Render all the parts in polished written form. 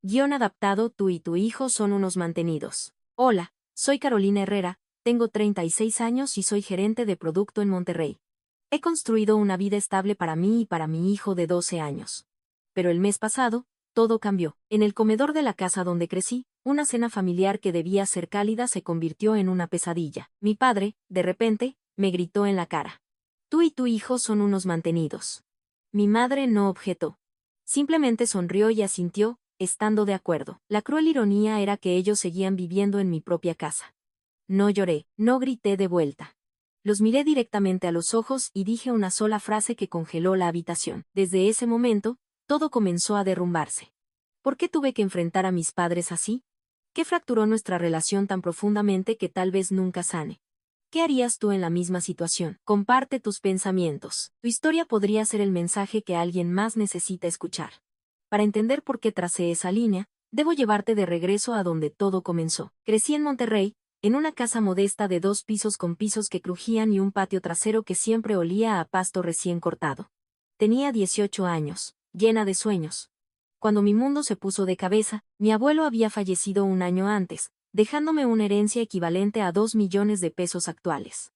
Guión adaptado. Tú y tu hijo son unos mantenidos. Hola, soy Carolina Herrera, tengo 36 años y soy gerente de producto en Monterrey. He construido una vida estable para mí y para mi hijo de 12 años. Pero el mes pasado, todo cambió. En el comedor de la casa donde crecí, una cena familiar que debía ser cálida se convirtió en una pesadilla. Mi padre, de repente, me gritó en la cara. Tú y tu hijo son unos mantenidos. Mi madre no objetó. Simplemente sonrió y asintió, estando de acuerdo. La cruel ironía era que ellos seguían viviendo en mi propia casa. No lloré, no grité de vuelta. Los miré directamente a los ojos y dije una sola frase que congeló la habitación. Desde ese momento, todo comenzó a derrumbarse. ¿Por qué tuve que enfrentar a mis padres así? ¿Qué fracturó nuestra relación tan profundamente que tal vez nunca sane? ¿Qué harías tú en la misma situación? Comparte tus pensamientos. Tu historia podría ser el mensaje que alguien más necesita escuchar. Para entender por qué tracé esa línea, debo llevarte de regreso a donde todo comenzó. Crecí en Monterrey, en una casa modesta de 2 pisos con pisos que crujían y un patio trasero que siempre olía a pasto recién cortado. Tenía 18 años, llena de sueños. Cuando mi mundo se puso de cabeza, mi abuelo había fallecido un año antes, dejándome una herencia equivalente a 2 millones de pesos actuales.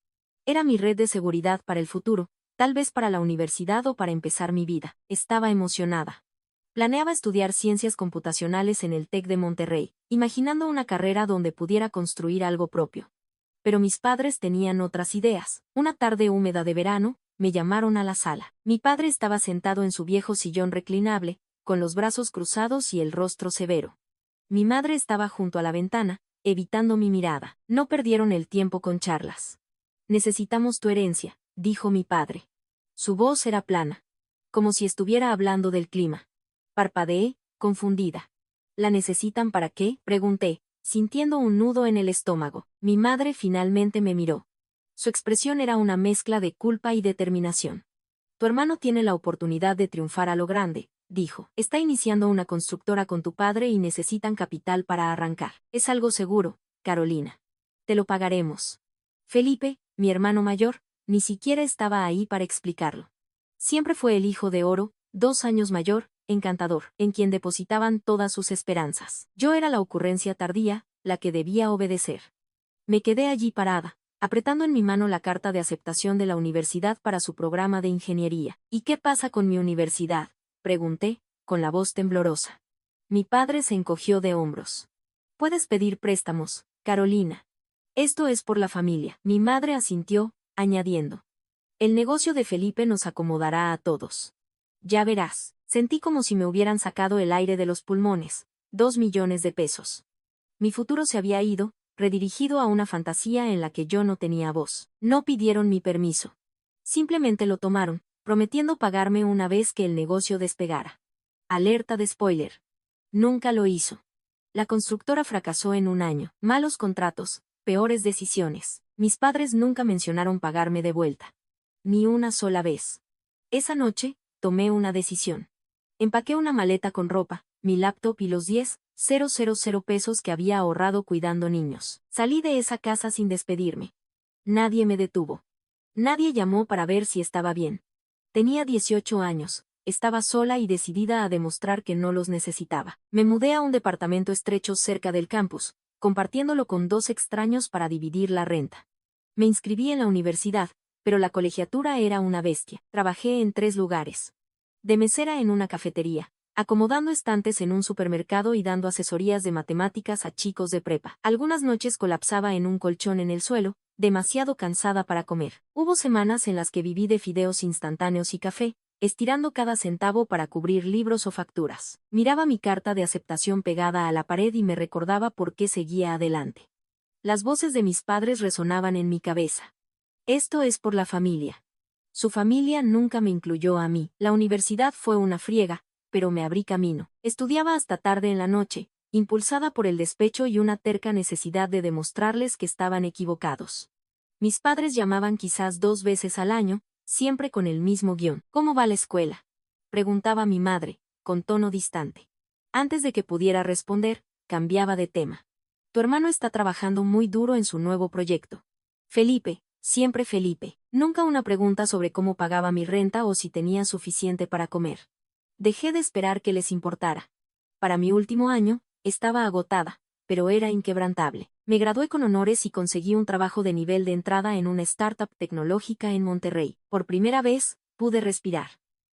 Era mi red de seguridad para el futuro, tal vez para la universidad o para empezar mi vida. Estaba emocionada. Planeaba estudiar ciencias computacionales en el TEC de Monterrey, imaginando una carrera donde pudiera construir algo propio. Pero mis padres tenían otras ideas. Una tarde húmeda de verano, me llamaron a la sala. Mi padre estaba sentado en su viejo sillón reclinable, con los brazos cruzados y el rostro severo. Mi madre estaba junto a la ventana, evitando mi mirada. No perdieron el tiempo con charlas. Necesitamos tu herencia, dijo mi padre. Su voz era plana, como si estuviera hablando del clima. Parpadeé, confundida. ¿La necesitan para qué?, pregunté, sintiendo un nudo en el estómago. Mi madre finalmente me miró. Su expresión era una mezcla de culpa y determinación. Tu hermano tiene la oportunidad de triunfar a lo grande, dijo. Está iniciando una constructora con tu padre y necesitan capital para arrancar. Es algo seguro, Carolina. Te lo pagaremos. Felipe, mi hermano mayor, ni siquiera estaba ahí para explicarlo. Siempre fue el hijo de oro, 2 años mayor, encantador, en quien depositaban todas sus esperanzas. Yo era la ocurrencia tardía, la que debía obedecer. Me quedé allí parada, apretando en mi mano la carta de aceptación de la universidad para su programa de ingeniería. ¿Y qué pasa con mi universidad?, pregunté, con la voz temblorosa. Mi padre se encogió de hombros. Puedes pedir préstamos, Carolina. Esto es por la familia. Mi madre asintió, añadiendo. El negocio de Felipe nos acomodará a todos. Ya verás. Sentí como si me hubieran sacado el aire de los pulmones. 2 millones de pesos. Mi futuro se había ido, redirigido a una fantasía en la que yo no tenía voz. No pidieron mi permiso. Simplemente lo tomaron, prometiendo pagarme una vez que el negocio despegara. Alerta de spoiler. Nunca lo hizo. La constructora fracasó en un año. Malos contratos, peores decisiones. Mis padres nunca mencionaron pagarme de vuelta. Ni una sola vez. Esa noche, tomé una decisión. Empaqué una maleta con ropa, mi laptop y los 10,000 pesos que había ahorrado cuidando niños. Salí de esa casa sin despedirme. Nadie me detuvo. Nadie llamó para ver si estaba bien. Tenía 18 años, estaba sola y decidida a demostrar que no los necesitaba. Me mudé a un departamento estrecho cerca del campus, compartiéndolo con 2 extraños para dividir la renta. Me inscribí en la universidad, pero la colegiatura era una bestia. Trabajé en 3 lugares. De mesera en una cafetería, acomodando estantes en un supermercado y dando asesorías de matemáticas a chicos de prepa. Algunas noches colapsaba en un colchón en el suelo, demasiado cansada para comer. Hubo semanas en las que viví de fideos instantáneos y café, estirando cada centavo para cubrir libros o facturas. Miraba mi carta de aceptación pegada a la pared y me recordaba por qué seguía adelante. Las voces de mis padres resonaban en mi cabeza. Esto es por la familia. Su familia nunca me incluyó a mí. La universidad fue una friega, pero me abrí camino. Estudiaba hasta tarde en la noche, impulsada por el despecho y una terca necesidad de demostrarles que estaban equivocados. Mis padres llamaban quizás 2 veces al año, siempre con el mismo guión. ¿Cómo va la escuela?, preguntaba mi madre, con tono distante. Antes de que pudiera responder, cambiaba de tema. Tu hermano está trabajando muy duro en su nuevo proyecto. Felipe, siempre Felipe. Nunca una pregunta sobre cómo pagaba mi renta o si tenía suficiente para comer. Dejé de esperar que les importara. Para mi último año, estaba agotada, pero era inquebrantable. Me gradué con honores y conseguí un trabajo de nivel de entrada en una startup tecnológica en Monterrey. Por primera vez, pude respirar.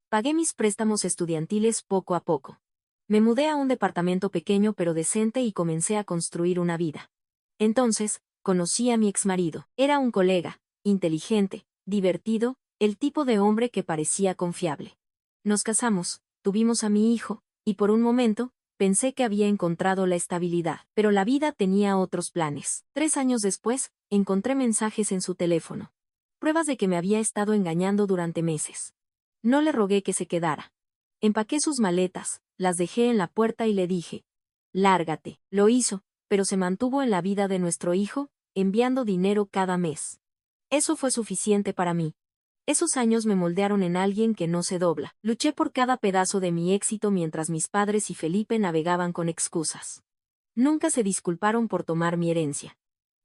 Pagué mis préstamos estudiantiles poco a poco. Me mudé a un departamento pequeño pero decente y comencé a construir una vida. Entonces, conocí a mi exmarido. Era un colega, inteligente, divertido, el tipo de hombre que parecía confiable. Nos casamos, tuvimos a mi hijo, y por un momento, pensé que había encontrado la estabilidad, pero la vida tenía otros planes. 3 años después, encontré mensajes en su teléfono. Pruebas de que me había estado engañando durante meses. No le rogué que se quedara. Empaqué sus maletas, las dejé en la puerta y le dije, lárgate. Lo hizo, pero se mantuvo en la vida de nuestro hijo, enviando dinero cada mes. Eso fue suficiente para mí. Esos años me moldearon en alguien que no se dobla. Luché por cada pedazo de mi éxito mientras mis padres y Felipe navegaban con excusas. Nunca se disculparon por tomar mi herencia.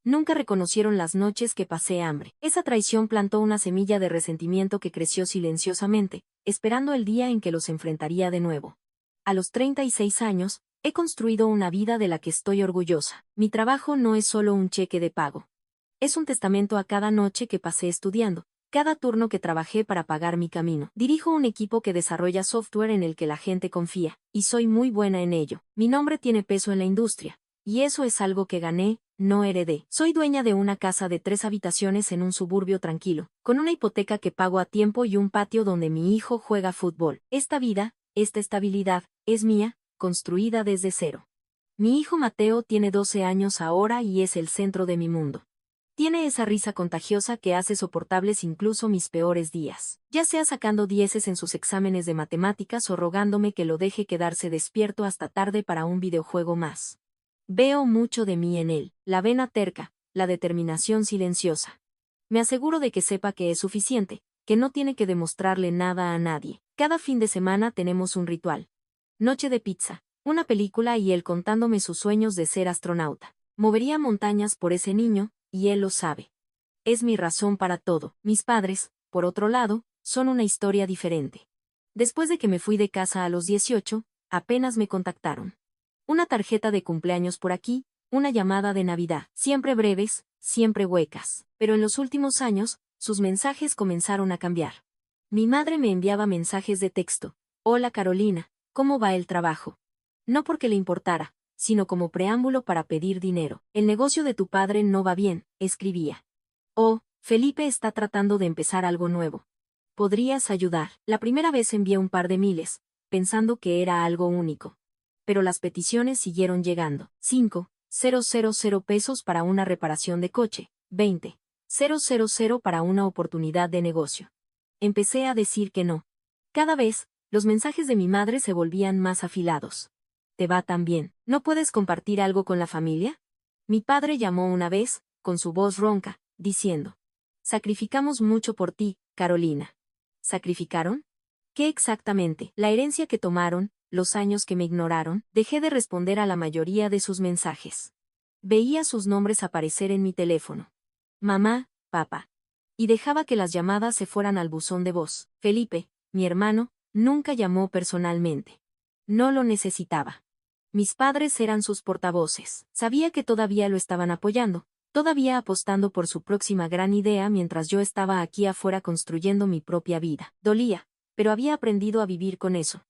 Nunca reconocieron las noches que pasé hambre. Esa traición plantó una semilla de resentimiento que creció silenciosamente, esperando el día en que los enfrentaría de nuevo. A los 36 años, he construido una vida de la que estoy orgullosa. Mi trabajo no es solo un cheque de pago. Es un testamento a cada noche que pasé estudiando, cada turno que trabajé para pagar mi camino. Dirijo un equipo que desarrolla software en el que la gente confía, y soy muy buena en ello. Mi nombre tiene peso en la industria, y eso es algo que gané, no heredé. Soy dueña de una casa de 3 habitaciones en un suburbio tranquilo, con una hipoteca que pago a tiempo y un patio donde mi hijo juega fútbol. Esta vida, esta estabilidad, es mía, construida desde cero. Mi hijo Mateo tiene 12 años ahora y es el centro de mi mundo. Tiene esa risa contagiosa que hace soportables incluso mis peores días, ya sea sacando dieces en sus exámenes de matemáticas o rogándome que lo deje quedarse despierto hasta tarde para un videojuego más. Veo mucho de mí en él, la vena terca, la determinación silenciosa. Me aseguro de que sepa que es suficiente, que no tiene que demostrarle nada a nadie. Cada fin de semana tenemos un ritual. Noche de pizza, una película y él contándome sus sueños de ser astronauta. Movería montañas por ese niño, y él lo sabe. Es mi razón para todo. Mis padres, por otro lado, son una historia diferente. Después de que me fui de casa a los 18, apenas me contactaron. Una tarjeta de cumpleaños por aquí, una llamada de Navidad, siempre breves, siempre huecas. Pero en los últimos años, sus mensajes comenzaron a cambiar. Mi madre me enviaba mensajes de texto. Hola Carolina, ¿cómo va el trabajo? No porque le importara, sino como preámbulo para pedir dinero. El negocio de tu padre no va bien, escribía. Oh, Felipe está tratando de empezar algo nuevo. ¿Podrías ayudar? La primera vez envié un par de miles, pensando que era algo único. Pero las peticiones siguieron llegando. 5,000 pesos para una reparación de coche, 20,000 para una oportunidad de negocio. Empecé a decir que no. Cada vez, los mensajes de mi madre se volvían más afilados. ¿Te va tan bien? ¿No puedes compartir algo con la familia? Mi padre llamó una vez, con su voz ronca, diciendo: sacrificamos mucho por ti, Carolina. ¿Sacrificaron? ¿Qué exactamente? La herencia que tomaron, los años que me ignoraron. Dejé de responder a la mayoría de sus mensajes. Veía sus nombres aparecer en mi teléfono. Mamá, papá. Y dejaba que las llamadas se fueran al buzón de voz. Felipe, mi hermano, nunca llamó personalmente. No lo necesitaba. Mis padres eran sus portavoces. Sabía que todavía lo estaban apoyando, todavía apostando por su próxima gran idea mientras yo estaba aquí afuera construyendo mi propia vida. Dolía, pero había aprendido a vivir con eso.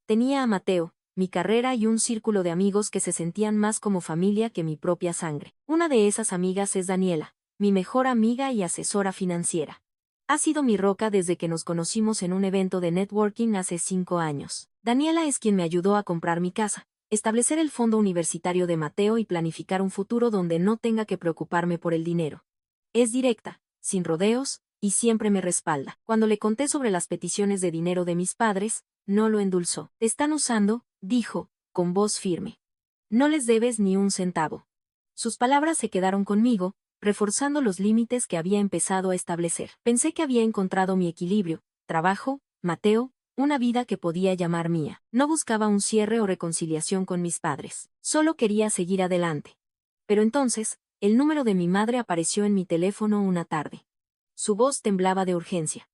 Tenía a Mateo, mi carrera y un círculo de amigos que se sentían más como familia que mi propia sangre. Una de esas amigas es Daniela, mi mejor amiga y asesora financiera. Ha sido mi roca desde que nos conocimos en un evento de networking hace 5 años. Daniela es quien me ayudó a comprar mi casa, establecer el fondo universitario de Mateo y planificar un futuro donde no tenga que preocuparme por el dinero. Es directa, sin rodeos, y siempre me respalda. Cuando le conté sobre las peticiones de dinero de mis padres, no lo endulzó. Te están usando, dijo, con voz firme. No les debes ni un centavo. Sus palabras se quedaron conmigo, reforzando los límites que había empezado a establecer. Pensé que había encontrado mi equilibrio, trabajo, Mateo, una vida que podía llamar mía. No buscaba un cierre o reconciliación con mis padres. Solo quería seguir adelante. Pero entonces, el número de mi madre apareció en mi teléfono una tarde. Su voz temblaba de urgencia.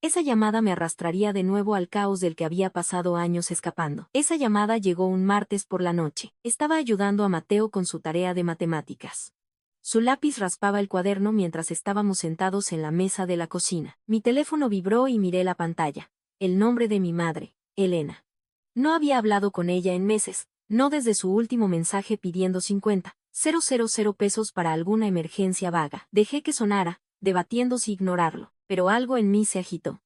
Esa llamada me arrastraría de nuevo al caos del que había pasado años escapando. Esa llamada llegó un martes por la noche. Estaba ayudando a Mateo con su tarea de matemáticas. Su lápiz raspaba el cuaderno mientras estábamos sentados en la mesa de la cocina. Mi teléfono vibró y miré la pantalla. El nombre de mi madre, Elena. No había hablado con ella en meses, no desde su último mensaje pidiendo 50,000 pesos para alguna emergencia vaga. Dejé que sonara, debatiendo si ignorarlo, pero algo en mí se agitó.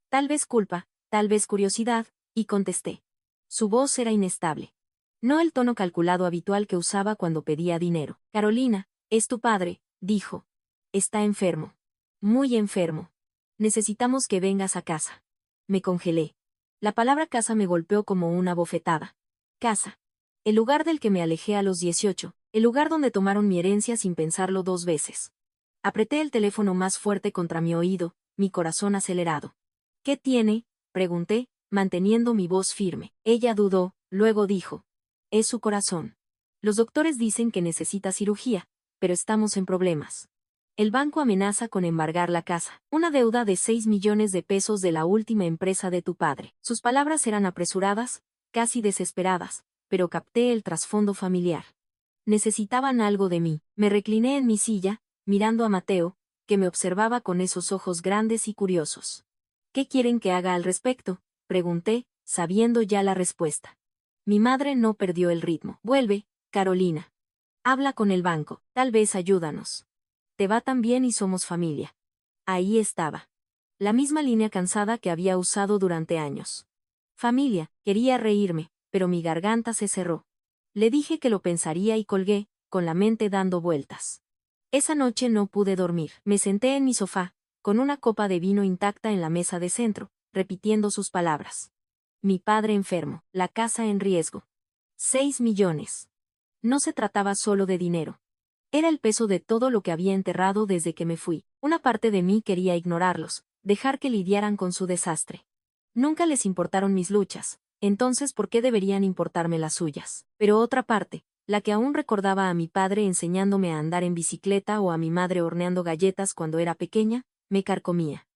Tal vez culpa, tal vez curiosidad, y contesté. Su voz era inestable. No el tono calculado habitual que usaba cuando pedía dinero. Carolina, es tu padre, dijo. Está enfermo. Muy enfermo. Necesitamos que vengas a casa. Me congelé. La palabra casa me golpeó como una bofetada. Casa. El lugar del que me alejé a los 18, el lugar donde tomaron mi herencia sin pensarlo 2 veces. Apreté el teléfono más fuerte contra mi oído, mi corazón acelerado. ¿Qué tiene?, pregunté, manteniendo mi voz firme. Ella dudó, luego dijo. Es su corazón. Los doctores dicen que necesita cirugía, pero estamos en problemas. El banco amenaza con embargar la casa, una deuda de 6 millones de pesos de la última empresa de tu padre. Sus palabras eran apresuradas, casi desesperadas, pero capté el trasfondo familiar. Necesitaban algo de mí. Me recliné en mi silla, mirando a Mateo, que me observaba con esos ojos grandes y curiosos. ¿Qué quieren que haga al respecto?, pregunté, sabiendo ya la respuesta. Mi madre no perdió el ritmo. Vuelve, Carolina. Habla con el banco, tal vez ayúdanos. Te va tan bien y somos familia. Ahí estaba. La misma línea cansada que había usado durante años. Familia, quería reírme, pero mi garganta se cerró. Le dije que lo pensaría y colgué, con la mente dando vueltas. Esa noche no pude dormir. Me senté en mi sofá, con una copa de vino intacta en la mesa de centro, repitiendo sus palabras. Mi padre enfermo, la casa en riesgo. 6 millones. No se trataba solo de dinero. Era el peso de todo lo que había enterrado desde que me fui. Una parte de mí quería ignorarlos, dejar que lidiaran con su desastre. Nunca les importaron mis luchas, entonces ¿por qué deberían importarme las suyas? Pero otra parte, la que aún recordaba a mi padre enseñándome a andar en bicicleta o a mi madre horneando galletas cuando era pequeña, me carcomía.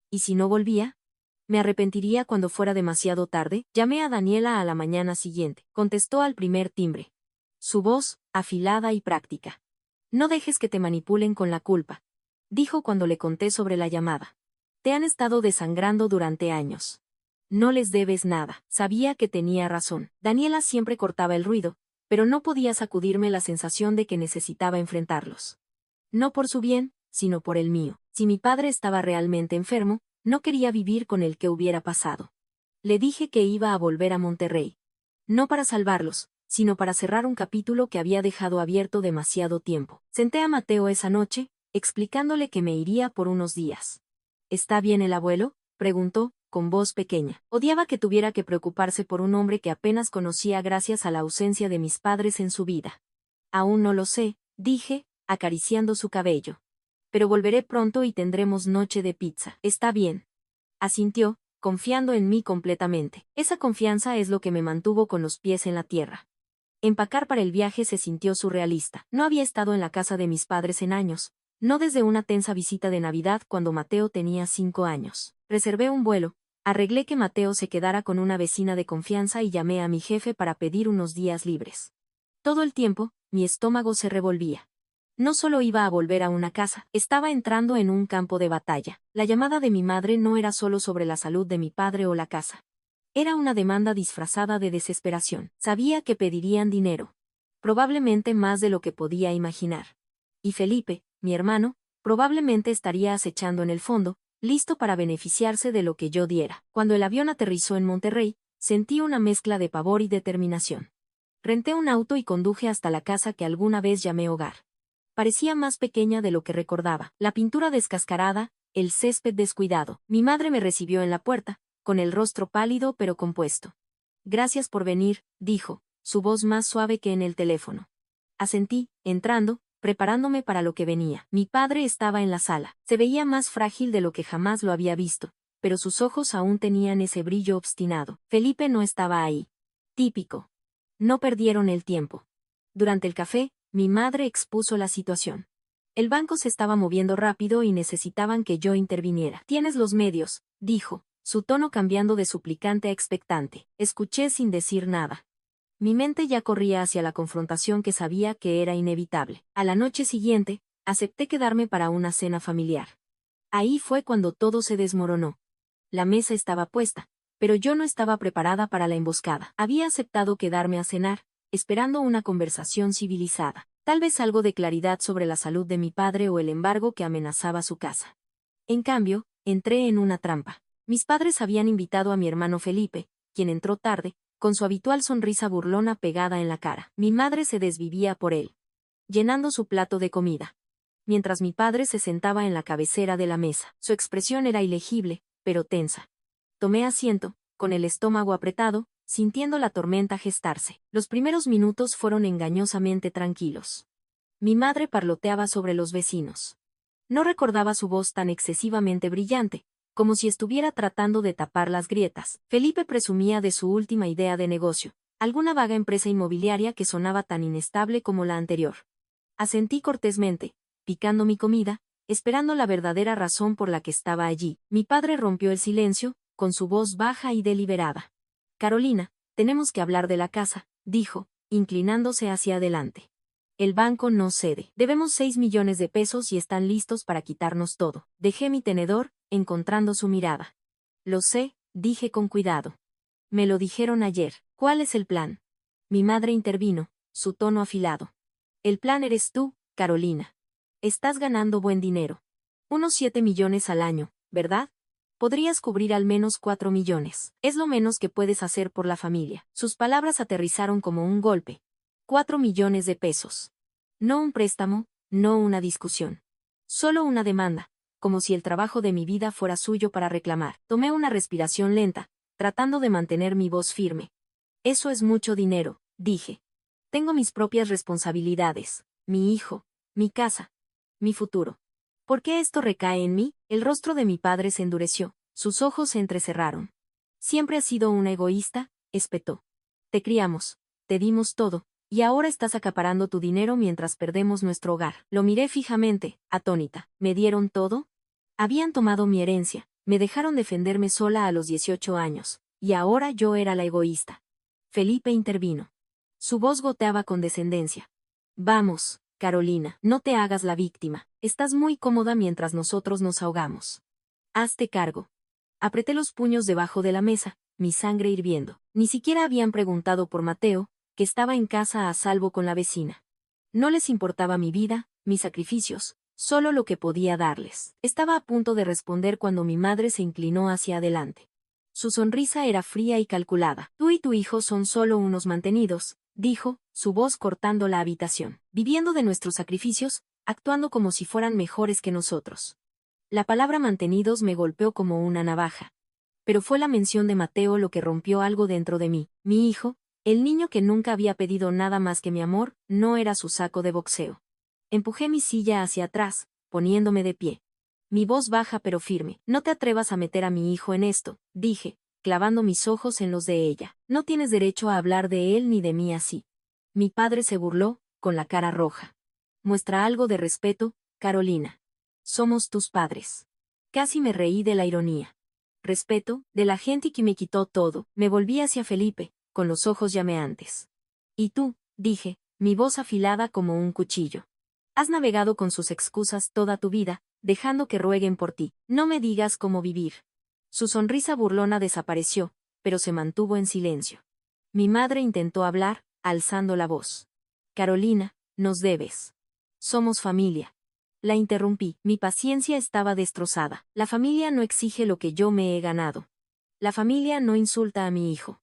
¿Y si no volvía? ¿Me arrepentiría cuando fuera demasiado tarde? Llamé a Daniela a la mañana siguiente. Contestó al primer timbre. Su voz, afilada y práctica. No dejes que te manipulen con la culpa, dijo cuando le conté sobre la llamada. Te han estado desangrando durante años. No les debes nada. Sabía que tenía razón. Daniela siempre cortaba el ruido, pero no podía sacudirme la sensación de que necesitaba enfrentarlos. No por su bien, sino por el mío. Si mi padre estaba realmente enfermo, no quería vivir con el que hubiera pasado. Le dije que iba a volver a Monterrey. No para salvarlos, sino para cerrar un capítulo que había dejado abierto demasiado tiempo. Senté a Mateo esa noche, explicándole que me iría por unos días. ¿Está bien el abuelo?, preguntó, con voz pequeña. Odiaba que tuviera que preocuparse por un hombre que apenas conocía gracias a la ausencia de mis padres en su vida. Aún no lo sé, dije, acariciando su cabello. Pero volveré pronto y tendremos noche de pizza. Está bien. Asintió, confiando en mí completamente. Esa confianza es lo que me mantuvo con los pies en la tierra. Empacar para el viaje se sintió surrealista. No había estado en la casa de mis padres en años, no desde una tensa visita de Navidad cuando Mateo tenía 5 años. Reservé un vuelo, arreglé que Mateo se quedara con una vecina de confianza y llamé a mi jefe para pedir unos días libres. Todo el tiempo, mi estómago se revolvía. No solo iba a volver a una casa, estaba entrando en un campo de batalla. La llamada de mi madre no era solo sobre la salud de mi padre o la casa. Era una demanda disfrazada de desesperación. Sabía que pedirían dinero. Probablemente más de lo que podía imaginar. Y Felipe, mi hermano, probablemente estaría acechando en el fondo, listo para beneficiarse de lo que yo diera. Cuando el avión aterrizó en Monterrey, sentí una mezcla de pavor y determinación. Renté un auto y conduje hasta la casa que alguna vez llamé hogar. Parecía más pequeña de lo que recordaba. La pintura descascarada, el césped descuidado. Mi madre me recibió en la puerta, con el rostro pálido pero compuesto. Gracias por venir, dijo, su voz más suave que en el teléfono. Asentí, entrando, preparándome para lo que venía. Mi padre estaba en la sala. Se veía más frágil de lo que jamás lo había visto, pero sus ojos aún tenían ese brillo obstinado. Felipe no estaba ahí. Típico. No perdieron el tiempo. Durante el café, mi madre expuso la situación. El banco se estaba moviendo rápido y necesitaban que yo interviniera. Tienes los medios, dijo, su tono cambiando de suplicante a expectante. Escuché sin decir nada. Mi mente ya corría hacia la confrontación que sabía que era inevitable. A la noche siguiente, acepté quedarme para una cena familiar. Ahí fue cuando todo se desmoronó. La mesa estaba puesta, pero yo no estaba preparada para la emboscada. Había aceptado quedarme a cenar, esperando una conversación civilizada, tal vez algo de claridad sobre la salud de mi padre o el embargo que amenazaba su casa. En cambio, entré en una trampa. Mis padres habían invitado a mi hermano Felipe, quien entró tarde, con su habitual sonrisa burlona pegada en la cara. Mi madre se desvivía por él, llenando su plato de comida, mientras mi padre se sentaba en la cabecera de la mesa. Su expresión era ilegible, pero tensa. Tomé asiento, con el estómago apretado, sintiendo la tormenta gestarse. Los primeros minutos fueron engañosamente tranquilos. Mi madre parloteaba sobre los vecinos. No recordaba su voz tan excesivamente brillante, como si estuviera tratando de tapar las grietas. Felipe presumía de su última idea de negocio, alguna vaga empresa inmobiliaria que sonaba tan inestable como la anterior. Asentí cortésmente, picando mi comida, esperando la verdadera razón por la que estaba allí. Mi padre rompió el silencio, con su voz baja y deliberada. Carolina, tenemos que hablar de la casa, dijo, inclinándose hacia adelante. El banco no cede. Debemos 6 millones de pesos y están listos para quitarnos todo. Dejé mi tenedor, encontrando su mirada. Lo sé, dije con cuidado. Me lo dijeron ayer. ¿Cuál es el plan? Mi madre intervino, su tono afilado. El plan eres tú, Carolina. Estás ganando buen dinero. Unos 7 millones al año, ¿verdad? Podrías cubrir al menos 4 millones. Es lo menos que puedes hacer por la familia. Sus palabras aterrizaron como un golpe. 4 millones de pesos. No un préstamo, no una discusión. Solo una demanda, como si el trabajo de mi vida fuera suyo para reclamar. Tomé una respiración lenta, tratando de mantener mi voz firme. Eso es mucho dinero, dije. Tengo mis propias responsabilidades, mi hijo, mi casa, mi futuro. ¿Por qué esto recae en mí? El rostro de mi padre se endureció, sus ojos se entrecerraron. Siempre has sido una egoísta, espetó. Te criamos, te dimos todo, y ahora estás acaparando tu dinero mientras perdemos nuestro hogar. Lo miré fijamente, atónita. ¿Me dieron todo? Habían tomado mi herencia, me dejaron defenderme sola a los 18 años, y ahora yo era la egoísta. Felipe intervino. Su voz goteaba con descendencia. Vamos, Carolina, no te hagas la víctima. Estás muy cómoda mientras nosotros nos ahogamos. Hazte cargo. Apreté los puños debajo de la mesa, mi sangre hirviendo. Ni siquiera habían preguntado por Mateo, que estaba en casa a salvo con la vecina. No les importaba mi vida, mis sacrificios, solo lo que podía darles. Estaba a punto de responder cuando mi madre se inclinó hacia adelante. Su sonrisa era fría y calculada. Tú y tu hijo son solo unos mantenidos, dijo, su voz cortando la habitación. Viviendo de nuestros sacrificios, actuando como si fueran mejores que nosotros. La palabra mantenidos me golpeó como una navaja. Pero fue la mención de Mateo lo que rompió algo dentro de mí. Mi hijo, el niño que nunca había pedido nada más que mi amor, no era su saco de boxeo. Empujé mi silla hacia atrás, poniéndome de pie. Mi voz baja pero firme. No te atrevas a meter a mi hijo en esto, dije, clavando mis ojos en los de ella. No tienes derecho a hablar de él ni de mí así. Mi padre se burló, con la cara roja. Muestra algo de respeto, Carolina. Somos tus padres. Casi me reí de la ironía. Respeto, de la gente que me quitó todo. Me volví hacia Felipe, con los ojos llameantes. Y tú, dije, mi voz afilada como un cuchillo. Has navegado con sus excusas toda tu vida, dejando que rueguen por ti. No me digas cómo vivir. Su sonrisa burlona desapareció, pero se mantuvo en silencio. Mi madre intentó hablar, alzando la voz. Carolina, nos debes. Somos familia. La interrumpí. Mi paciencia estaba destrozada. La familia no exige lo que yo me he ganado. La familia no insulta a mi hijo.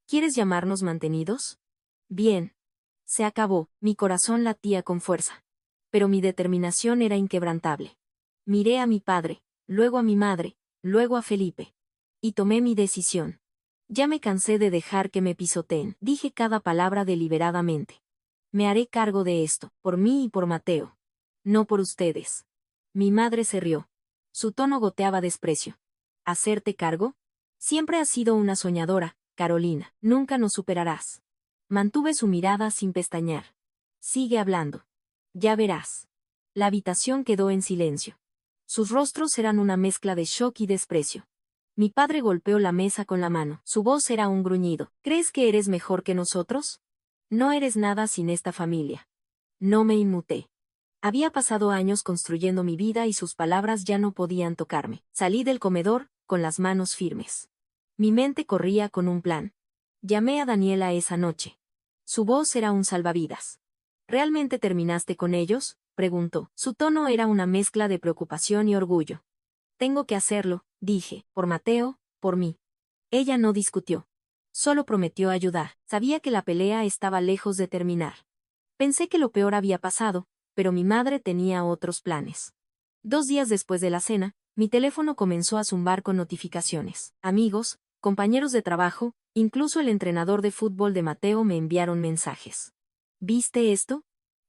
¿Quieres llamarnos mantenidos? Bien. Se acabó. Mi corazón latía con fuerza. Pero mi determinación era inquebrantable. Miré a mi padre, luego a mi madre, luego a Felipe. Y tomé mi decisión. Ya me cansé de dejar que me pisoteen. Dije cada palabra deliberadamente. Me haré cargo de esto, por mí y por Mateo. No por ustedes. Mi madre se rió. Su tono goteaba desprecio. ¿Hacerte cargo? Siempre has sido una soñadora, Carolina. Nunca nos superarás. Mantuve su mirada sin pestañear. Sigue hablando. Ya verás. La habitación quedó en silencio. Sus rostros eran una mezcla de shock y desprecio. Mi padre golpeó la mesa con la mano. Su voz era un gruñido. ¿Crees que eres mejor que nosotros? No eres nada sin esta familia. No me inmuté. Había pasado años construyendo mi vida y sus palabras ya no podían tocarme. Salí del comedor, con las manos firmes. Mi mente corría con un plan. Llamé a Daniela esa noche. Su voz era un salvavidas. ¿Realmente terminaste con ellos?, preguntó. Su tono era una mezcla de preocupación y orgullo. Tengo que hacerlo, dije, por Mateo, por mí. Ella no discutió. Solo prometió ayudar. Sabía que la pelea estaba lejos de terminar. Pensé que lo peor había pasado, pero mi madre tenía otros planes. 2 días después de la cena, mi teléfono comenzó a zumbar con notificaciones. Amigos, compañeros de trabajo, incluso el entrenador de fútbol de Mateo me enviaron mensajes. ¿Viste esto?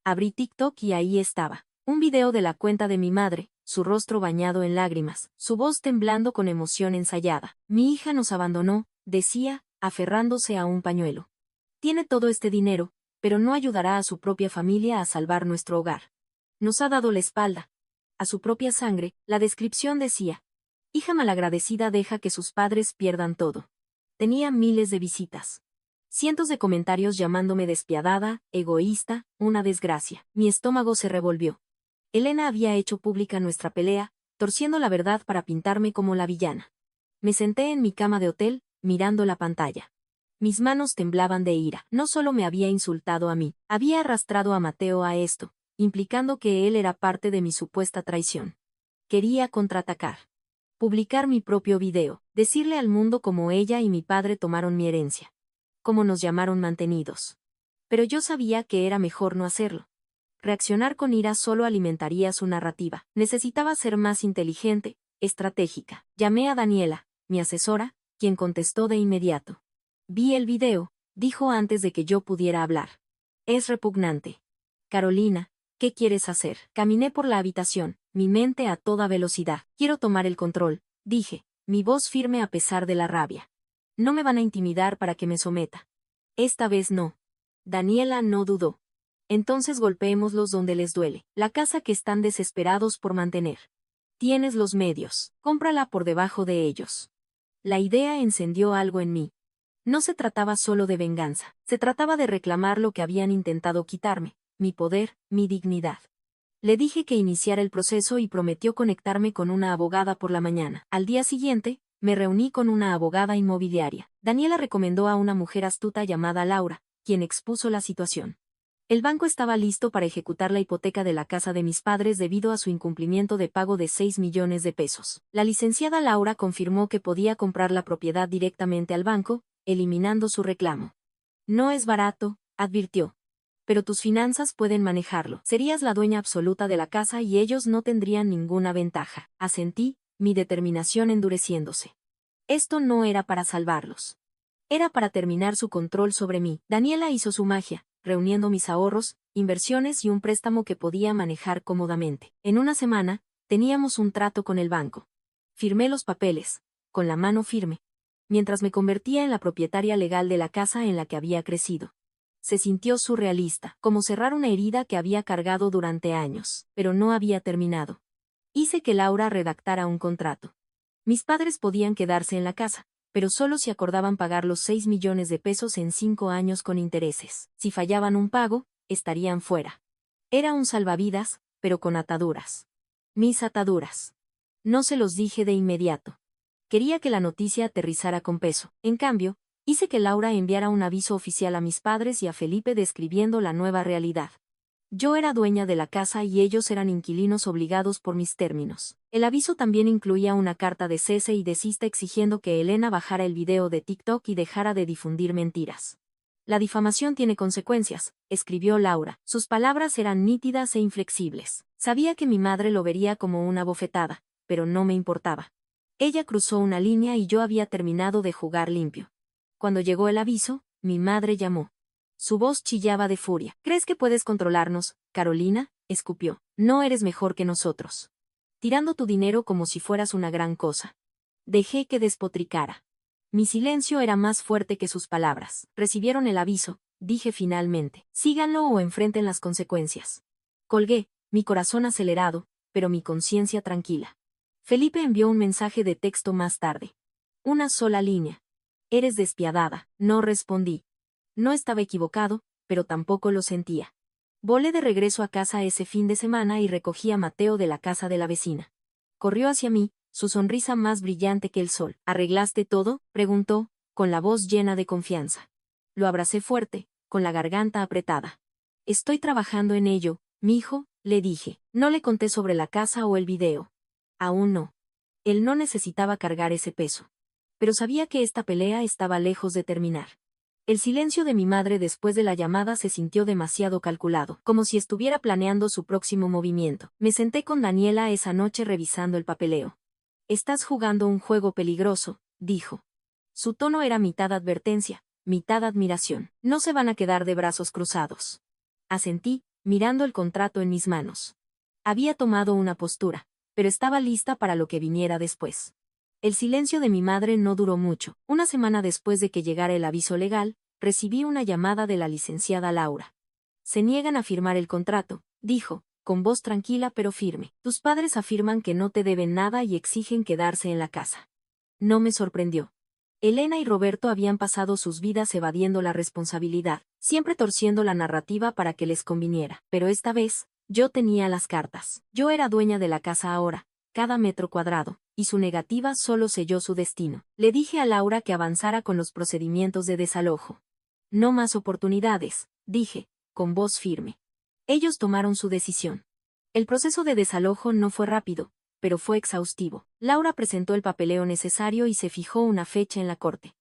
Abrí TikTok y ahí estaba. Un video de la cuenta de mi madre, su rostro bañado en lágrimas, su voz temblando con emoción ensayada. Mi hija nos abandonó, decía, aferrándose a un pañuelo. Tiene todo este dinero, pero no ayudará a su propia familia a salvar nuestro hogar. Nos ha dado la espalda. A su propia sangre, la descripción decía: hija malagradecida deja que sus padres pierdan todo. Tenía miles de visitas. Cientos de comentarios llamándome despiadada, egoísta, una desgracia. Mi estómago se revolvió. Elena había hecho pública nuestra pelea, torciendo la verdad para pintarme como la villana. Me senté en mi cama de hotel, mirando la pantalla. Mis manos temblaban de ira. No solo me había insultado a mí, había arrastrado a Mateo a esto, implicando que él era parte de mi supuesta traición. Quería contraatacar. Publicar mi propio video, decirle al mundo cómo ella y mi padre tomaron mi herencia. Cómo nos llamaron mantenidos. Pero yo sabía que era mejor no hacerlo. Reaccionar con ira solo alimentaría su narrativa. Necesitaba ser más inteligente, estratégica. Llamé a Daniela, mi asesora, quien contestó de inmediato. Vi el video, dijo antes de que yo pudiera hablar. Es repugnante. Carolina, ¿qué quieres hacer? Caminé por la habitación, mi mente a toda velocidad. Quiero tomar el control, dije, mi voz firme a pesar de la rabia. No me van a intimidar para que me someta. Esta vez no. Daniela no dudó. Entonces golpeémoslos donde les duele, la casa que están desesperados por mantener. Tienes los medios, cómprala por debajo de ellos. La idea encendió algo en mí. No se trataba solo de venganza, se trataba de reclamar lo que habían intentado quitarme, mi poder, mi dignidad. Le dije que iniciara el proceso y prometió conectarme con una abogada por la mañana. Al día siguiente, me reuní con una abogada inmobiliaria. Daniela recomendó a una mujer astuta llamada Laura, quien expuso la situación. El banco estaba listo para ejecutar la hipoteca de la casa de mis padres debido a su incumplimiento de pago de 6 millones de pesos. La licenciada Laura confirmó que podía comprar la propiedad directamente al banco, eliminando su reclamo. No es barato, advirtió. Pero tus finanzas pueden manejarlo. Serías la dueña absoluta de la casa y ellos no tendrían ninguna ventaja. Asentí, mi determinación endureciéndose. Esto no era para salvarlos. Era para terminar su control sobre mí. Daniela hizo su magia, reuniendo mis ahorros, inversiones y un préstamo que podía manejar cómodamente. En una semana, teníamos un trato con el banco. Firmé los papeles, con la mano firme, mientras me convertía en la propietaria legal de la casa en la que había crecido. Se sintió surrealista, como cerrar una herida que había cargado durante años, pero no había terminado. Hice que Laura redactara un contrato. Mis padres podían quedarse en la casa, pero solo si acordaban pagar los 6 millones de pesos en 5 años con intereses. Si fallaban un pago, estarían fuera. Era un salvavidas, pero con ataduras. Mis ataduras. No se los dije de inmediato. Quería que la noticia aterrizara con peso. En cambio, hice que Laura enviara un aviso oficial a mis padres y a Felipe describiendo la nueva realidad. Yo era dueña de la casa y ellos eran inquilinos obligados por mis términos. El aviso también incluía una carta de cese y desista exigiendo que Elena bajara el video de TikTok y dejara de difundir mentiras. La difamación tiene consecuencias, escribió Laura. Sus palabras eran nítidas e inflexibles. Sabía que mi madre lo vería como una bofetada, pero no me importaba. Ella cruzó una línea y yo había terminado de jugar limpio. Cuando llegó el aviso, mi madre llamó. Su voz chillaba de furia. ¿Crees que puedes controlarnos, Carolina? Escupió. No eres mejor que nosotros. Tirando tu dinero como si fueras una gran cosa. Dejé que despotricara. Mi silencio era más fuerte que sus palabras. Recibieron el aviso, dije finalmente. Síganlo o enfrenten las consecuencias. Colgué, mi corazón acelerado, pero mi conciencia tranquila. Felipe envió un mensaje de texto más tarde. Una sola línea. Eres despiadada, no respondí. No estaba equivocado, pero tampoco lo sentía. Volé de regreso a casa ese fin de semana y recogí a Mateo de la casa de la vecina. Corrió hacia mí, su sonrisa más brillante que el sol. ¿Arreglaste todo?, preguntó, con la voz llena de confianza. Lo abracé fuerte, con la garganta apretada. Estoy trabajando en ello, mijo, le dije. No le conté sobre la casa o el video. Aún no. Él no necesitaba cargar ese peso. Pero sabía que esta pelea estaba lejos de terminar. El silencio de mi madre después de la llamada se sintió demasiado calculado, como si estuviera planeando su próximo movimiento. Me senté con Daniela esa noche revisando el papeleo. Estás jugando un juego peligroso, dijo. Su tono era mitad advertencia, mitad admiración. No se van a quedar de brazos cruzados. Asentí, mirando el contrato en mis manos. Había tomado una postura, pero estaba lista para lo que viniera después. El silencio de mi madre no duró mucho. Una semana después de que llegara el aviso legal, recibí una llamada de la licenciada Laura. Se niegan a firmar el contrato, dijo, con voz tranquila pero firme. Tus padres afirman que no te deben nada y exigen quedarse en la casa. No me sorprendió. Elena y Roberto habían pasado sus vidas evadiendo la responsabilidad, siempre torciendo la narrativa para que les conviniera. Pero esta vez, yo tenía las cartas. Yo era dueña de la casa ahora, cada metro cuadrado, y su negativa solo selló su destino. Le dije a Laura que avanzara con los procedimientos de desalojo. No más oportunidades, dije, con voz firme. Ellos tomaron su decisión. El proceso de desalojo no fue rápido, pero fue exhaustivo. Laura presentó el papeleo necesario y se fijó una fecha en la corte.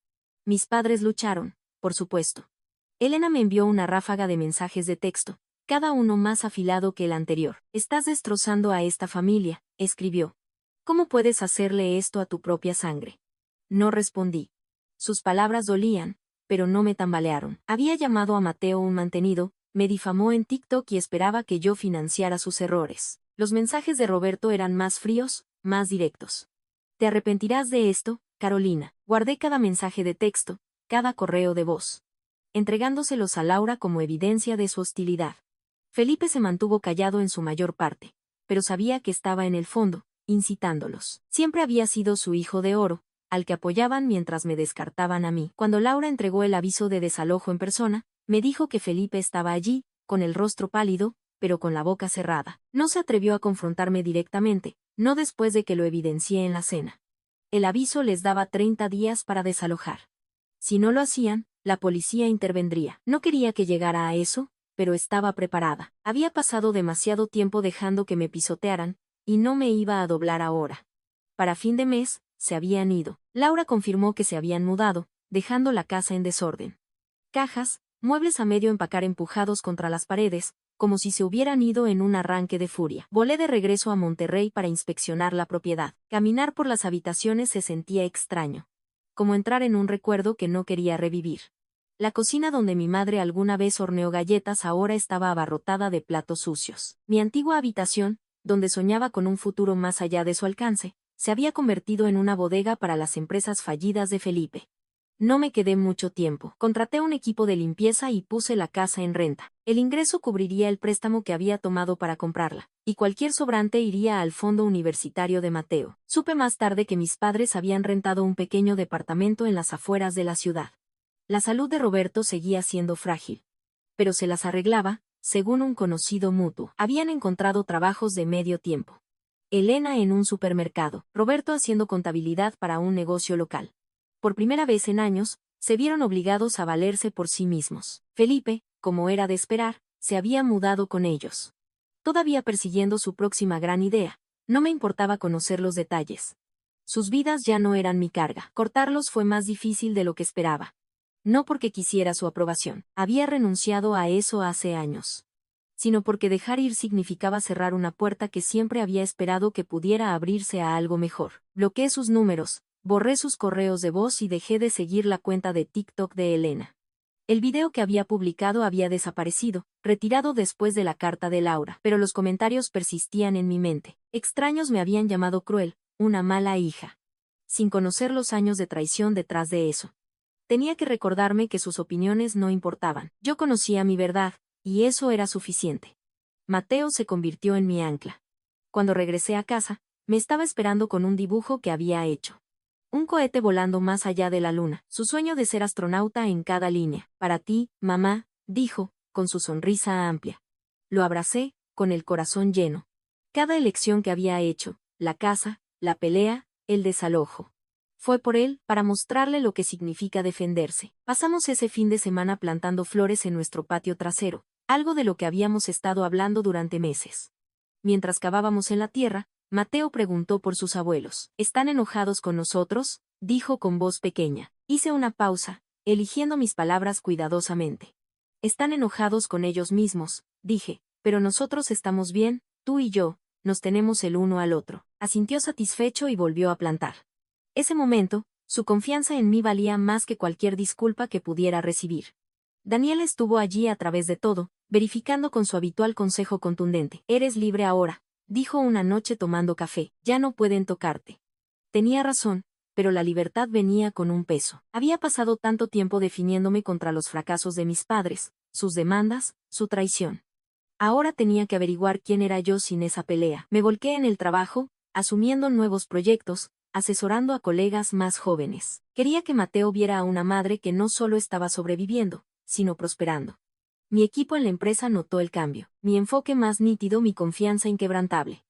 Mis padres lucharon, por supuesto. Elena me envió una ráfaga de mensajes de texto, cada uno más afilado que el anterior. Estás destrozando a esta familia, escribió. ¿Cómo puedes hacerle esto a tu propia sangre? No respondí. Sus palabras dolían, pero no me tambalearon. Había llamado a Mateo un mantenido, me difamó en TikTok y esperaba que yo financiara sus errores. Los mensajes de Roberto eran más fríos, más directos. Te arrepentirás de esto, Carolina. Guardé cada mensaje de texto, cada correo de voz, entregándoselos a Laura como evidencia de su hostilidad. Felipe se mantuvo callado en su mayor parte, pero sabía que estaba en el fondo, incitándolos. Siempre había sido su hijo de oro, al que apoyaban mientras me descartaban a mí. Cuando Laura entregó el aviso de desalojo en persona, me dijo que Felipe estaba allí, con el rostro pálido, pero con la boca cerrada. No se atrevió a confrontarme directamente, no después de que lo evidencié en la cena. El aviso les daba 30 días para desalojar. Si no lo hacían, la policía intervendría. No quería que llegara a eso, pero estaba preparada. Había pasado demasiado tiempo dejando que me pisotearan, y no me iba a doblar ahora. Para fin de mes, se habían ido. Laura confirmó que se habían mudado, dejando la casa en desorden. Cajas, muebles a medio empacar empujados contra las paredes, como si se hubieran ido en un arranque de furia. Volé de regreso a Monterrey para inspeccionar la propiedad. Caminar por las habitaciones se sentía extraño. Como entrar en un recuerdo que no quería revivir. La cocina donde mi madre alguna vez horneó galletas ahora estaba abarrotada de platos sucios. Mi antigua habitación, donde soñaba con un futuro más allá de su alcance, se había convertido en una bodega para las empresas fallidas de Felipe. No me quedé mucho tiempo. Contraté un equipo de limpieza y puse la casa en renta. El ingreso cubriría el préstamo que había tomado para comprarla, y cualquier sobrante iría al fondo universitario de Mateo. Supe más tarde que mis padres habían rentado un pequeño departamento en las afueras de la ciudad. La salud de Roberto seguía siendo frágil. Pero se las arreglaba, según un conocido mutuo. Habían encontrado trabajos de medio tiempo. Elena en un supermercado, Roberto haciendo contabilidad para un negocio local. Por primera vez en años, se vieron obligados a valerse por sí mismos. Felipe, como era de esperar, se había mudado con ellos. Todavía persiguiendo su próxima gran idea, no me importaba conocer los detalles. Sus vidas ya no eran mi carga. Cortarlos fue más difícil de lo que esperaba. No porque quisiera su aprobación, había renunciado a eso hace años. Sino porque dejar ir significaba cerrar una puerta que siempre había esperado que pudiera abrirse a algo mejor. Bloqueé sus números, borré sus correos de voz y dejé de seguir la cuenta de TikTok de Elena. El video que había publicado había desaparecido, retirado después de la carta de Laura, pero los comentarios persistían en mi mente. Extraños me habían llamado cruel, una mala hija. Sin conocer los años de traición detrás de eso. Tenía que recordarme que sus opiniones no importaban. Yo conocía mi verdad, y eso era suficiente. Mateo se convirtió en mi ancla. Cuando regresé a casa, me estaba esperando con un dibujo que había hecho. Un cohete volando más allá de la luna. Su sueño de ser astronauta en cada línea. Para ti, mamá, dijo, con su sonrisa amplia. Lo abracé, con el corazón lleno. Cada elección que había hecho, la casa, la pelea, el desalojo. Fue por él, para mostrarle lo que significa defenderse. Pasamos ese fin de semana plantando flores en nuestro patio trasero, algo de lo que habíamos estado hablando durante meses. Mientras cavábamos en la tierra, Mateo preguntó por sus abuelos. ¿Están enojados con nosotros?, dijo con voz pequeña. Hice una pausa, eligiendo mis palabras cuidadosamente. Están enojados con ellos mismos, dije, pero nosotros estamos bien, tú y yo, nos tenemos el uno al otro. Asintió satisfecho y volvió a plantar. Ese momento, su confianza en mí valía más que cualquier disculpa que pudiera recibir. Daniela estuvo allí a través de todo, verificando con su habitual consejo contundente. Eres libre ahora, dijo una noche tomando café, ya no pueden tocarte. Tenía razón, pero la libertad venía con un peso. Había pasado tanto tiempo definiéndome contra los fracasos de mis padres, sus demandas, su traición. Ahora tenía que averiguar quién era yo sin esa pelea. Me volqué en el trabajo, asumiendo nuevos proyectos, asesorando a colegas más jóvenes. Quería que Mateo viera a una madre que no solo estaba sobreviviendo, sino prosperando. Mi equipo en la empresa notó el cambio, mi enfoque más nítido, mi confianza inquebrantable.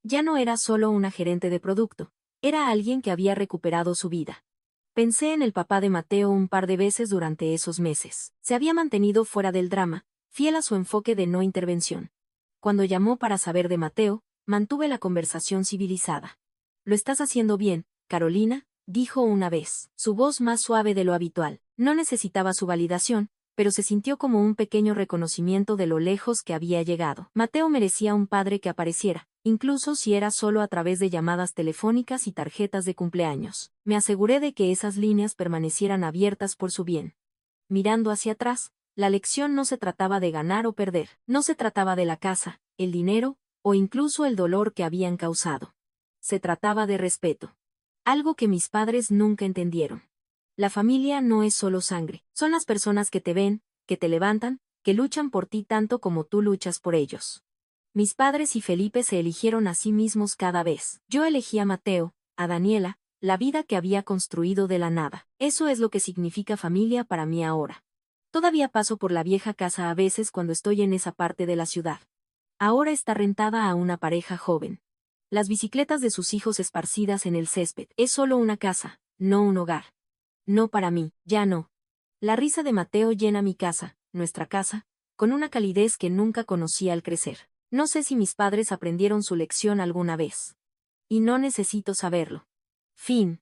Ya no era solo una gerente de producto, era alguien que había recuperado su vida. Pensé en el papá de Mateo un par de veces durante esos meses. Se había mantenido fuera del drama, fiel a su enfoque de no intervención. Cuando llamó para saber de Mateo, mantuve la conversación civilizada. Lo estás haciendo bien, Carolina, dijo una vez, su voz más suave de lo habitual. No necesitaba su validación, pero se sintió como un pequeño reconocimiento de lo lejos que había llegado. Mateo merecía un padre que apareciera, incluso si era solo a través de llamadas telefónicas y tarjetas de cumpleaños. Me aseguré de que esas líneas permanecieran abiertas por su bien. Mirando hacia atrás, la lección no se trataba de ganar o perder, no se trataba de la casa, el dinero, o incluso el dolor que habían causado. Se trataba de respeto. Algo que mis padres nunca entendieron. La familia no es solo sangre, son las personas que te ven, que te levantan, que luchan por ti tanto como tú luchas por ellos. Mis padres y Felipe se eligieron a sí mismos cada vez. Yo elegí a Mateo, a Daniela, la vida que había construido de la nada. Eso es lo que significa familia para mí ahora. Todavía paso por la vieja casa a veces cuando estoy en esa parte de la ciudad. Ahora está rentada a una pareja joven. Las bicicletas de sus hijos esparcidas en el césped. Es solo una casa, no un hogar. No para mí, ya no. La risa de Mateo llena mi casa, nuestra casa, con una calidez que nunca conocí al crecer. No sé si mis padres aprendieron su lección alguna vez. Y no necesito saberlo. Fin.